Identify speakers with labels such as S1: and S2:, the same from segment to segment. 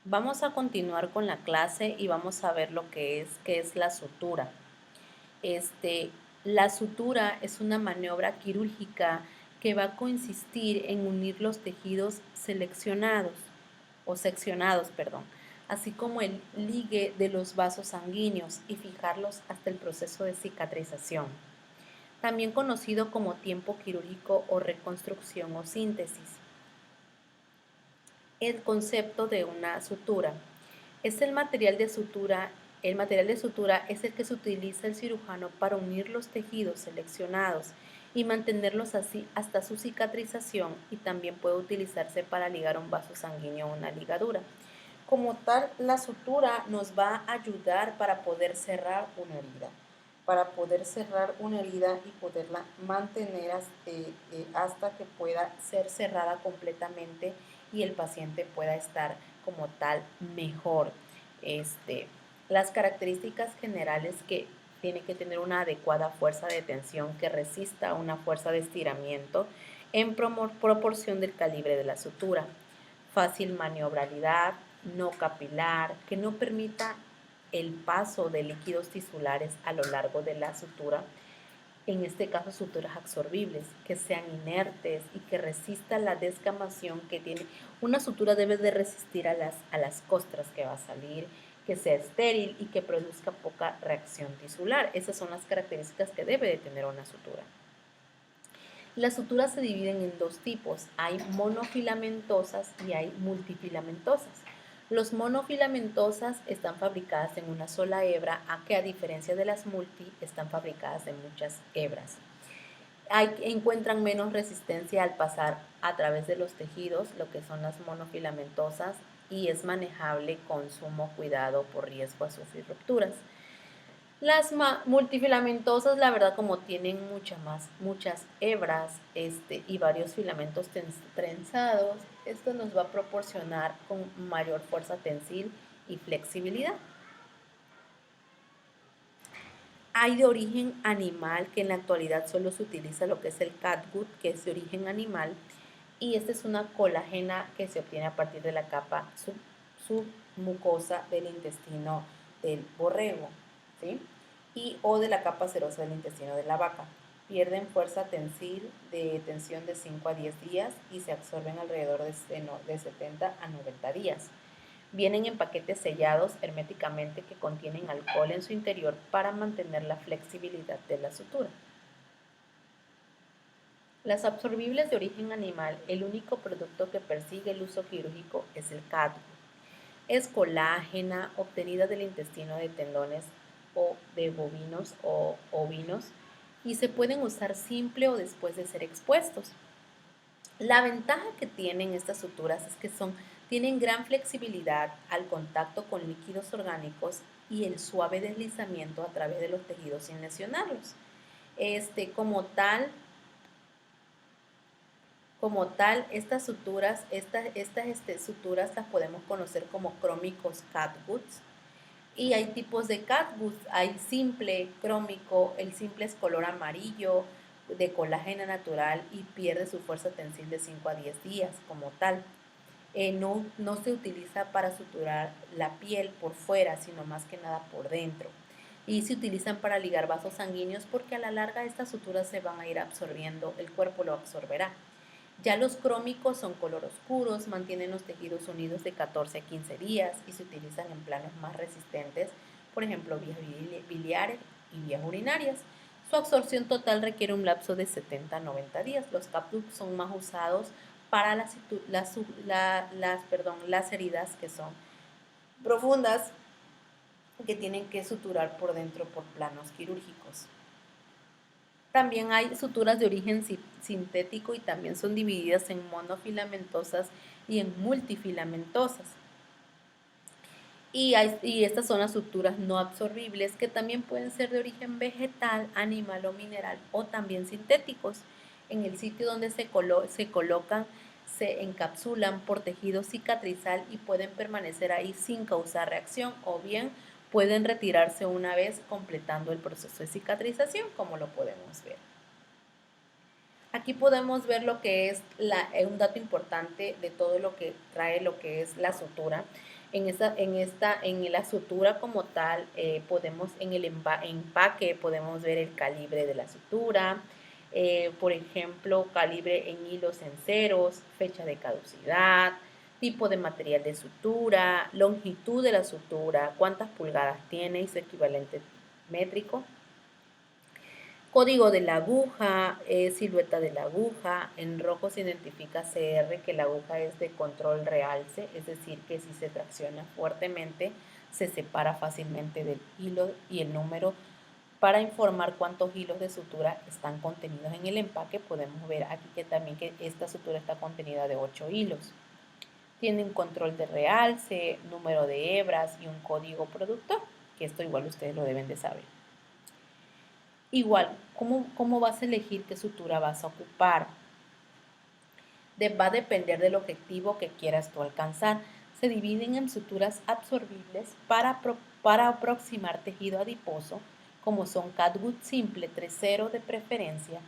S1: Vamos a continuar con la clase y vamos a ver qué es la sutura. Este, la sutura es una maniobra quirúrgica que va a consistir en unir los tejidos seleccionados o seccionados, perdón, así como el ligue de los vasos sanguíneos y fijarlos hasta el proceso de cicatrización, también conocido como tiempo quirúrgico o reconstrucción o síntesis. El concepto de una sutura es el material de sutura es el que se utiliza el cirujano para unir los tejidos seleccionados y mantenerlos así hasta su cicatrización, y también puede utilizarse para ligar un vaso sanguíneo o una ligadura. Como tal, la sutura nos va a ayudar para poder cerrar una herida, y poderla mantener hasta que pueda ser cerrada completamente y el paciente pueda estar como tal mejor. Las características generales que tiene que tener una adecuada fuerza de tensión que resista una fuerza de estiramiento en proporción del calibre de la sutura, fácil maniobrabilidad, no capilar, que no permita el paso de líquidos tisulares a lo largo de la sutura, en este caso suturas absorbibles, que sean inertes y que resistan la descamación que tiene. Una sutura debe de resistir a las costras que va a salir, que sea estéril y que produzca poca reacción tisular. Esas son las características que debe de tener una sutura. Las suturas se dividen en dos tipos, hay monofilamentosas y hay multifilamentosas. Los monofilamentosas están fabricadas en una sola hebra, a diferencia de las multi están fabricadas en muchas hebras. Encuentran menos resistencia al pasar a través de los tejidos, lo que son las monofilamentosas, y es manejable con sumo cuidado por riesgo a sufrir rupturas. Las multifilamentosas, la verdad, como tienen muchas hebras y varios filamentos trenzados, esto nos va a proporcionar con mayor fuerza tensil y flexibilidad. Hay de origen animal, que en la actualidad solo se utiliza lo que es el catgut, que es de origen animal, y esta es una colágena que se obtiene a partir de la capa submucosa del intestino del borrego, ¿sí? O de la capa serosa del intestino de la vaca. Pierden fuerza tensil de tensión de 5 a 10 días y se absorben alrededor de 70 a 90 días. Vienen en paquetes sellados herméticamente que contienen alcohol en su interior para mantener la flexibilidad de la sutura. Las absorbibles de origen animal, el único producto que persigue el uso quirúrgico es el catgut. Es colágena obtenida del intestino de tendones o de bovinos o ovinos, y se pueden usar simple o después de ser expuestos. La ventaja que tienen estas suturas es que tienen gran flexibilidad al contacto con líquidos orgánicos y el suave deslizamiento a través de los tejidos sin lesionarlos. Como tal, estas suturas las podemos conocer como crómicos catguts. Y hay tipos de catguts, hay simple, crómico, el simple es color amarillo, de colágeno natural y pierde su fuerza tensil de 5 a 10 días como tal. No se utiliza para suturar la piel por fuera, sino más que nada por dentro. Y se utilizan para ligar vasos sanguíneos porque a la larga estas suturas se van a ir absorbiendo, el cuerpo lo absorberá. Ya los crómicos son color oscuros, mantienen los tejidos unidos de 14 a 15 días y se utilizan en planos más resistentes, por ejemplo, vías biliares y vías urinarias. Su absorción total requiere un lapso de 70 a 90 días. Los catguts son más usados para las heridas que son profundas, que tienen que suturar por dentro por planos quirúrgicos. También hay suturas de origen sintético y también son divididas en monofilamentosas y en multifilamentosas. Y estas son las suturas no absorbibles, que también pueden ser de origen vegetal, animal o mineral, o también sintéticos. En el sitio donde se colocan, se encapsulan por tejido cicatrizal y pueden permanecer ahí sin causar reacción, o bien pueden retirarse una vez completando el proceso de cicatrización, como lo podemos ver. Aquí podemos ver lo que es un dato importante de todo lo que trae lo que es la sutura. En la sutura como tal, podemos en el empaque podemos ver el calibre de la sutura, por ejemplo, calibre en hilos en ceros, fecha de caducidad, tipo de material de sutura, longitud de la sutura, cuántas pulgadas tiene y su equivalente métrico. Código de la aguja, silueta de la aguja. En rojo se identifica CR, que la aguja es de control realce, es decir, que si se tracciona fuertemente, se separa fácilmente del hilo y el número. Para informar cuántos hilos de sutura están contenidos en el empaque, podemos ver aquí que también que esta sutura está contenida de 8 hilos. Tiene un control de realce, número de hebras y un código productor, que esto igual ustedes lo deben de saber. Igual, ¿cómo vas a elegir qué sutura vas a ocupar? Va a depender del objetivo que quieras tú alcanzar. Se dividen en suturas absorbibles para aproximar tejido adiposo, como son catgut simple 3.0 de preferencia,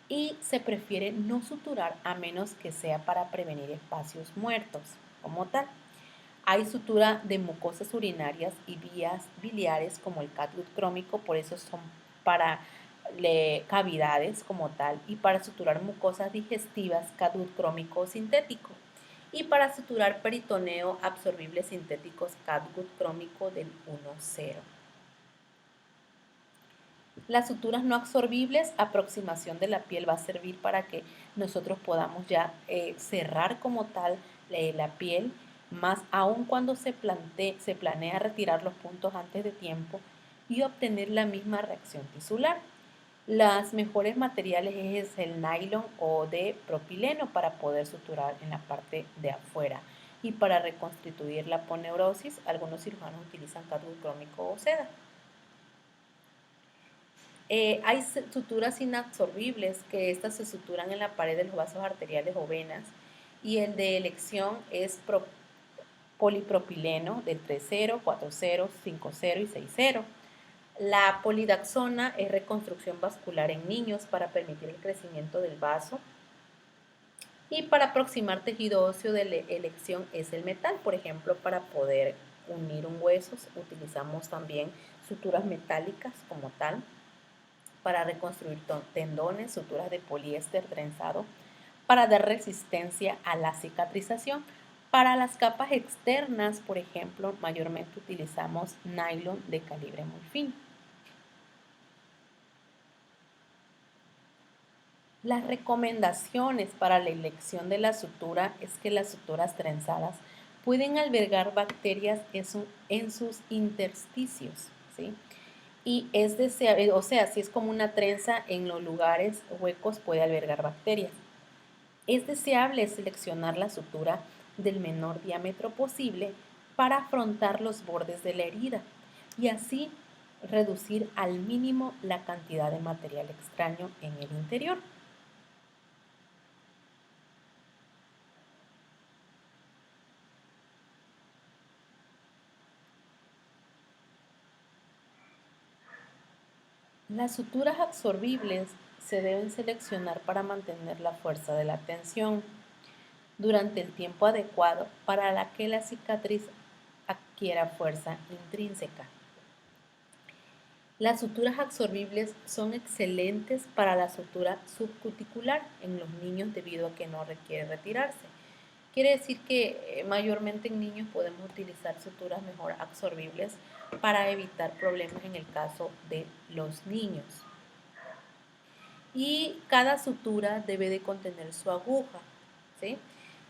S1: y se prefiere no suturar a menos que sea para prevenir espacios muertos, como tal. Hay sutura de mucosas urinarias y vías biliares como el catgut crómico, por eso son para cavidades como tal, y para suturar mucosas digestivas, catgut crómico sintético, y para suturar peritoneo absorbibles sintéticos, catgut crómico del 1.0. Las suturas no absorbibles, aproximación de la piel va a servir para que nosotros podamos ya cerrar como tal la piel, más aún cuando se planea retirar los puntos antes de tiempo y obtener la misma reacción tisular. Los mejores materiales es el nylon o de propileno para poder suturar en la parte de afuera. Y para reconstituir la poneurosis, algunos cirujanos utilizan catgut crómico o seda. Hay suturas inabsorbibles que estas se suturan en la pared de los vasos arteriales o venas, y el de elección es polipropileno del 3.0, 4.0, 5.0 y 6.0. La polidaxona es reconstrucción vascular en niños para permitir el crecimiento del vaso, y para aproximar tejido óseo de elección es el metal. Por ejemplo, para poder unir un hueso utilizamos también suturas metálicas como tal. Para reconstruir tendones, suturas de poliéster trenzado, para dar resistencia a la cicatrización. Para las capas externas, por ejemplo, mayormente utilizamos nylon de calibre muy fino. Las recomendaciones para la elección de la sutura es que las suturas trenzadas pueden albergar bacterias en sus intersticios, ¿sí? Y es deseable, o sea, si es como una trenza, en los lugares huecos puede albergar bacterias. Es deseable seleccionar la sutura del menor diámetro posible para afrontar los bordes de la herida y así reducir al mínimo la cantidad de material extraño en el interior. Las suturas absorbibles se deben seleccionar para mantener la fuerza de la tensión durante el tiempo adecuado para que la cicatriz adquiera fuerza intrínseca. Las suturas absorbibles son excelentes para la sutura subcuticular en los niños debido a que no requiere retirarse. Quiere decir que mayormente en niños podemos utilizar suturas mejor absorbibles para evitar problemas en el caso de los niños. Y cada sutura debe de contener su aguja, ¿sí?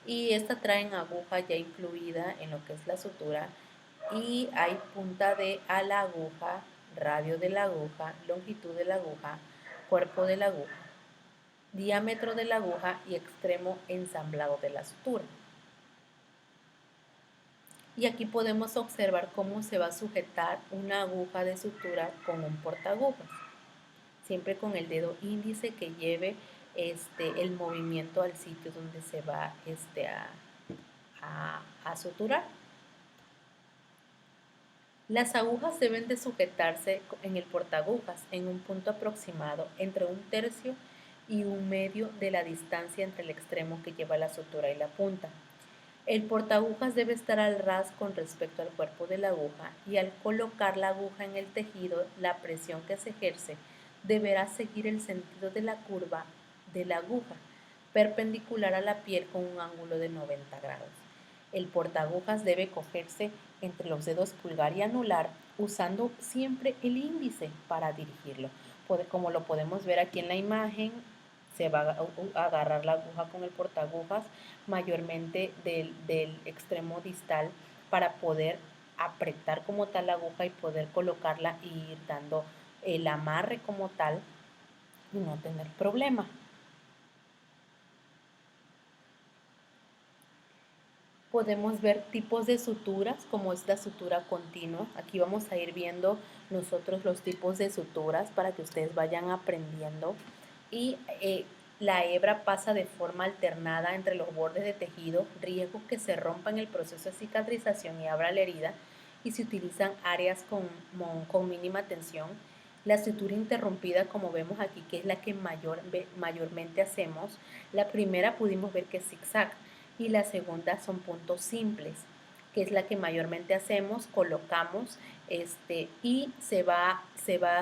S1: Y esta trae aguja ya incluida en lo que es la sutura, y hay punta a la aguja, radio de la aguja, longitud de la aguja, cuerpo de la aguja, diámetro de la aguja y extremo ensamblado de la sutura. Y aquí podemos observar cómo se va a sujetar una aguja de sutura con un portaagujas, siempre con el dedo índice que lleve el movimiento al sitio donde se va a suturar. Las agujas deben de sujetarse en el portaagujas en un punto aproximado entre 1/3 y 1/2 de la distancia entre el extremo que lleva la sutura y la punta. El portaagujas debe estar al ras con respecto al cuerpo de la aguja y al colocar la aguja en el tejido, la presión que se ejerce deberá seguir el sentido de la curva de la aguja, perpendicular a la piel con un ángulo de 90 grados. El portaagujas debe cogerse entre los dedos pulgar y anular, usando siempre el índice para dirigirlo. Como lo podemos ver aquí en la imagen, se va a agarrar la aguja con el portaagujas mayormente del extremo distal para poder apretar como tal la aguja y poder colocarla y ir dando el amarre como tal y no tener problema. Podemos ver tipos de suturas, como es la sutura continua. Aquí vamos a ir viendo nosotros los tipos de suturas para que ustedes vayan aprendiendo. Y la hebra pasa de forma alternada entre los bordes de tejido, riesgo que se rompa en el proceso de cicatrización y abra la herida, y se utilizan áreas con mínima tensión. La sutura interrumpida, como vemos aquí, que es la que mayormente hacemos, la primera pudimos ver que es zigzag, y la segunda son puntos simples, que es la que mayormente hacemos, colocamos y se va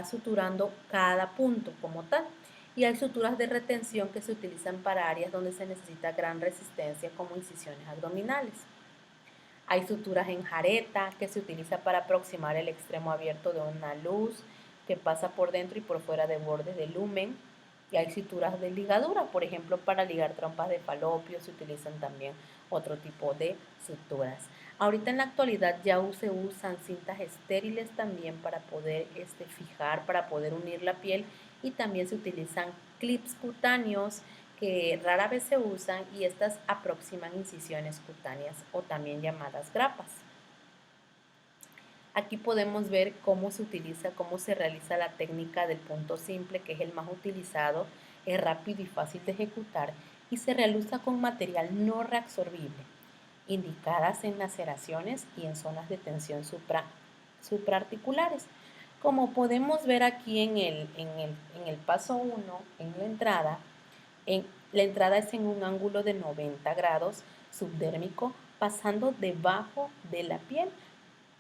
S1: suturando cada punto como tal. Y hay suturas de retención que se utilizan para áreas donde se necesita gran resistencia, como incisiones abdominales. Hay suturas en jareta que se utiliza para aproximar el extremo abierto de una luz que pasa por dentro y por fuera de bordes de lumen. Y hay suturas de ligadura, por ejemplo, para ligar trompas de falopio se utilizan también otro tipo de suturas. Ahorita en la actualidad ya se usan cintas estériles también para poder fijar, para poder unir la piel, y también se utilizan clips cutáneos que rara vez se usan, y estas aproximan incisiones cutáneas o también llamadas grapas. Aquí podemos ver cómo se utiliza, cómo se realiza la técnica del punto simple, que es el más utilizado, es rápido y fácil de ejecutar y se realiza con material no reabsorbible, indicadas en laceraciones y en zonas de tensión supraarticulares. Como podemos ver aquí en el paso 1, en la entrada es en un ángulo de 90 grados subdérmico, pasando debajo de la piel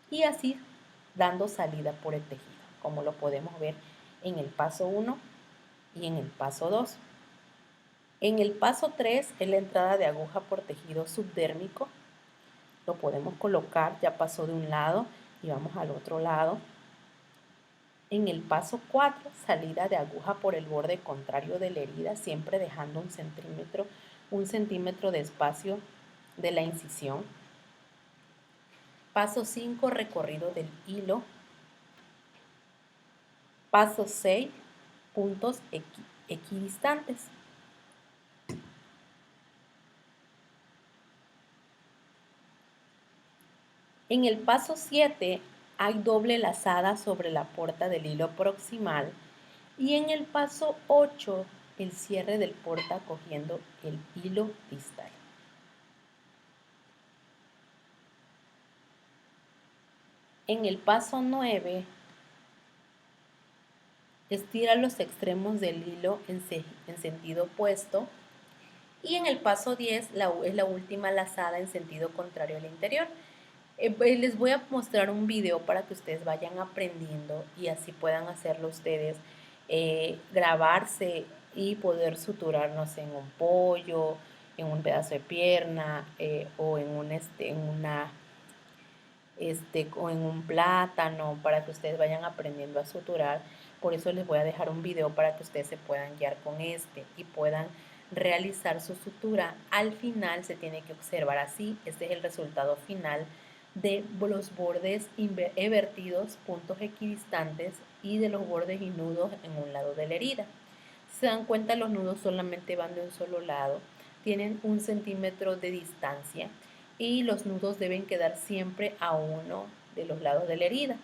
S1: y así dando salida por el tejido, como lo podemos ver en el paso 1 y en el paso 2. En el paso 3 es la entrada de aguja por tejido subdérmico. Lo podemos colocar, ya pasó de un lado y vamos al otro lado. En el paso 4, salida de aguja por el borde contrario de la herida, siempre dejando un centímetro de espacio de la incisión. Paso 5, recorrido del hilo. Paso 6, puntos equidistantes. En el paso 7 hay doble lazada sobre la puerta del hilo proximal, y en el paso 8 el cierre del porta cogiendo el hilo distal. En el paso 9 estira los extremos del hilo en sentido opuesto, y en el paso 10 es la última lazada en sentido contrario al interior. Les voy a mostrar un video para que ustedes vayan aprendiendo y así puedan hacerlo ustedes, grabarse y poder suturarnos en un pollo, en un pedazo de pierna, o en un plátano, para que ustedes vayan aprendiendo a suturar. Por eso les voy a dejar un video para que ustedes se puedan guiar con y puedan realizar su sutura. Al final se tiene que observar así. Este es el resultado final de los bordes evertidos, puntos equidistantes, y de los bordes y nudos en un lado de la herida. Si se dan cuenta, los nudos solamente van de un solo lado, tienen 1 centímetro de distancia, y los nudos deben quedar siempre a uno de los lados de la herida,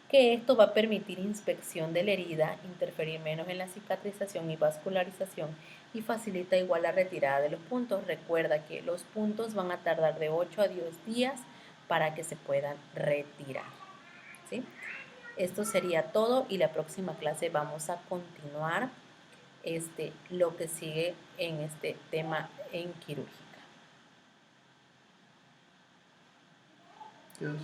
S1: que esto va a permitir inspección de la herida, interferir menos en la cicatrización y vascularización, y facilita igual la retirada de los puntos. Recuerda que los puntos van a tardar de 8 a 10 días para que se puedan retirar, ¿sí? Esto sería todo, y la próxima clase vamos a continuar lo que sigue en este tema en quirúrgica.
S2: Dios.